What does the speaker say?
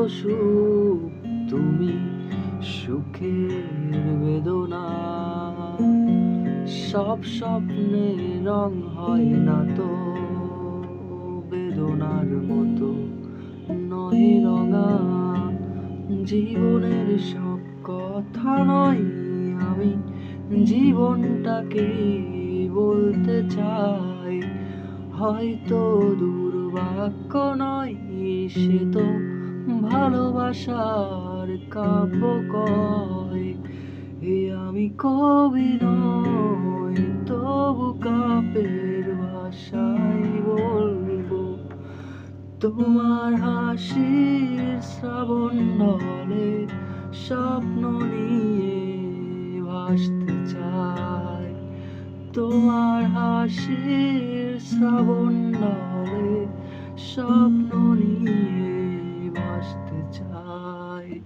সুখ তুমি, সুখের বেদনা। সব স্বপ্নে রং হয় না তো বেদনার মতো, নয় রঙা। জীবনের সব কথা নয় আমি জীবনটাকে বলতে চাই। হয়তো দুর্ভাগ্য নয় সে তো ভালোবাসার কাব্য কয়। এ আমি কবি নই, তবু কাব্যের ভাষায় বলবো। তোমার হাসির শ্রাবণ ঢলে স্বপ্ন নিয়ে ভাসতে চাই। তোমার হাসির শ্রাবণ ঢলে স্বপ্ন নিয়ে ভাসতে চাই।